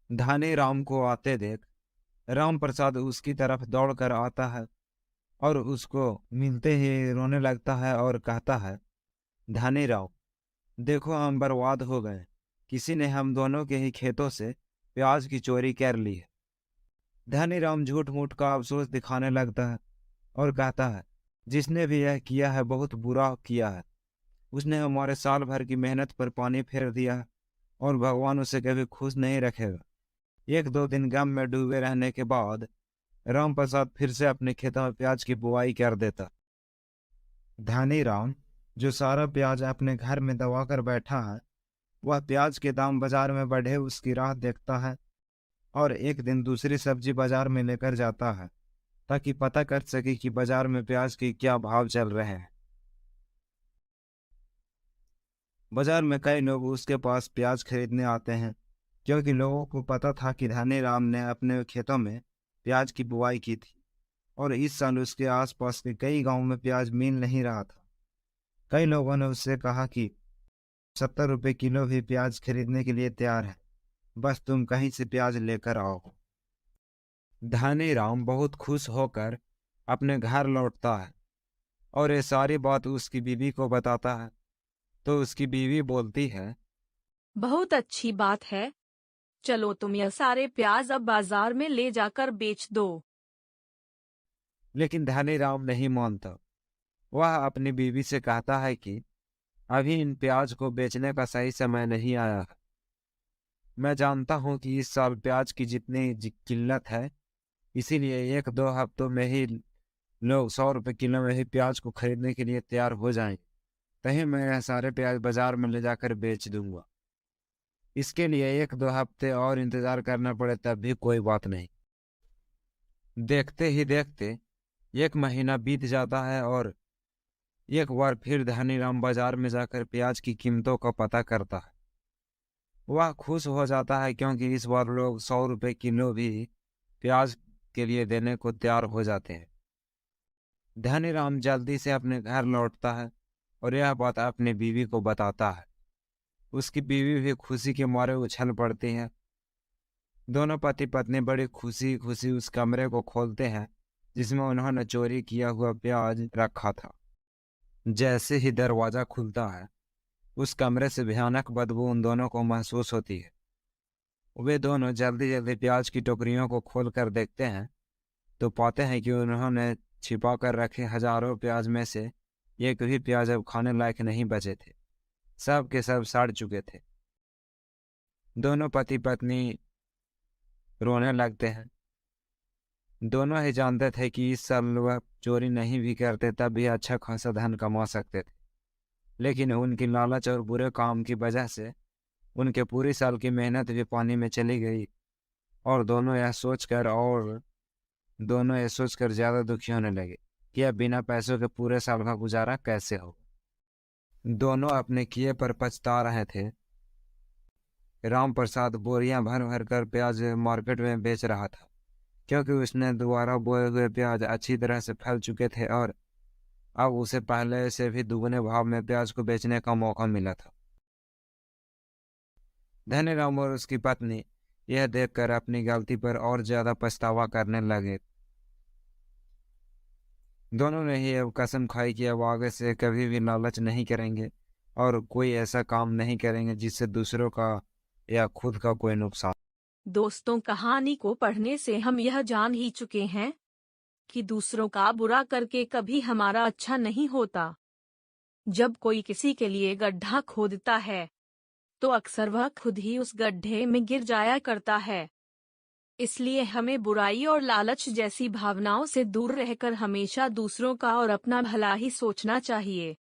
धानी राम को आते देख राम प्रसाद उसकी तरफ दौड़ कर आता है और उसको मिलते ही रोने लगता है और कहता है, धानी राम, देखो हम बर्बाद हो गए। किसी ने हम दोनों के ही खेतों से प्याज की चोरी कर ली है। धानी राम झूठ मूठ का अफसोस दिखाने लगता है और कहता है, जिसने भी यह किया है बहुत बुरा किया है। उसने हमारे साल भर की मेहनत पर पानी फेर दिया है और भगवान उसे कभी खुश नहीं रखेगा। एक दो दिन गम में डूबे रहने के बाद राम प्रसाद फिर से अपने खेतों में प्याज की बुवाई कर देता। धानी राम, जो सारा प्याज अपने घर में दबा कर बैठा है, वह प्याज के दाम बाजार में बढ़े उसकी राह देखता है और एक दिन दूसरी सब्जी बाजार में लेकर जाता है ताकि पता कर सके कि बाजार में प्याज के क्या भाव चल रहे हैं। बाजार में कई लोग उसके पास प्याज खरीदने आते हैं क्योंकि लोगों को पता था कि धानी राम ने अपने खेतों में प्याज की बुवाई की थी और इस साल उसके आसपास के कई गांवों में प्याज मिल नहीं रहा था। कई लोगों ने उससे कहा कि 70 रुपये किलो भी प्याज खरीदने के लिए तैयार है, बस तुम कहीं से प्याज लेकर आओ। धानी राम बहुत खुश होकर अपने घर लौटता है और ये सारी बात उसकी बीवी को बताता है। तो उसकी बीवी बोलती है, बहुत अच्छी बात है। चलो तुम यह सारे प्याज अब बाजार में ले जाकर बेच दो। लेकिन धानी राम नहीं मानता। वह अपनी बीवी से कहता है कि अभी इन प्याज को बेचने का सही समय नहीं आया है। मैं जानता हूं कि इस साल प्याज की जितनी किल्लत है, इसीलिए एक दो हफ्तों में ही लोग 100 रुपये किलो में ही प्याज को खरीदने के लिए तैयार हो जाएंगे। तभी मैं यह सारे प्याज बाजार में ले जाकर बेच दूंगा। इसके लिए एक दो हफ्ते और इंतजार करना पड़े तब भी कोई बात नहीं। देखते ही देखते 1 महीना बीत जाता है और एक बार फिर धनीराम बाजार में जाकर प्याज की कीमतों का पता करता है। वह खुश हो जाता है क्योंकि इस बार लोग 100 रुपये किलो भी प्याज के लिए देने को तैयार हो जाते हैं। धनीराम जल्दी से अपने घर लौटता है और यह बात अपनी बीवी को बताता है। उसकी बीवी भी खुशी के मारे उछल पड़ती है। दोनों पति पत्नी बड़ी खुशी खुशी उस कमरे को खोलते हैं जिसमें उन्होंने चोरी किया हुआ प्याज रखा था। जैसे ही दरवाजा खुलता है, उस कमरे से भयानक बदबू उन दोनों को महसूस होती है। वे दोनों जल्दी जल्दी प्याज की टोकरियों को खोल कर देखते हैं तो पाते हैं कि उन्होंने छिपा कर रखे हजारों प्याज में से एक भी प्याज अब खाने लायक नहीं बचे थे। सब के सब सड़ चुके थे। दोनों पति पत्नी रोने लगते हैं। दोनों ही जानते थे कि इस साल वह चोरी नहीं भी करते तब भी अच्छा खासा धन कमा सकते थे, लेकिन उनकी लालच और बुरे काम की वजह से उनके पूरी साल की मेहनत भी पानी में चली गई और दोनों यह सोचकर ज़्यादा दुखी होने लगे कि अब बिना पैसों के पूरे साल का गुजारा कैसे हो। दोनों अपने किए पर पछता रहे थे। राम प्रसाद बोरियां भर भर कर प्याज मार्केट में बेच रहा था क्योंकि उसने दोबारा बोए हुए प्याज अच्छी तरह से फैल चुके थे और अब उसे पहले से भी दुगने भाव में प्याज को बेचने का मौका मिला था। धनीराम और उसकी पत्नी यह देखकर अपनी गलती पर और ज्यादा पछतावा करने लगे। दोनों ने ही अब कसम खाई कि अब आगे से कभी भी लालच नहीं करेंगे और कोई ऐसा काम नहीं करेंगे जिससे दूसरों का या खुद का कोई नुकसान। दोस्तों, कहानी को पढ़ने से हम यह जान ही चुके हैं कि दूसरों का बुरा करके कभी हमारा अच्छा नहीं होता। जब कोई किसी के लिए गड्ढा खोदता है तो अक्सर वह खुद ही उस गड्ढे में गिर जाया करता है। इसलिए हमें बुराई और लालच जैसी भावनाओं से दूर रहकर हमेशा दूसरों का और अपना भला ही सोचना चाहिए।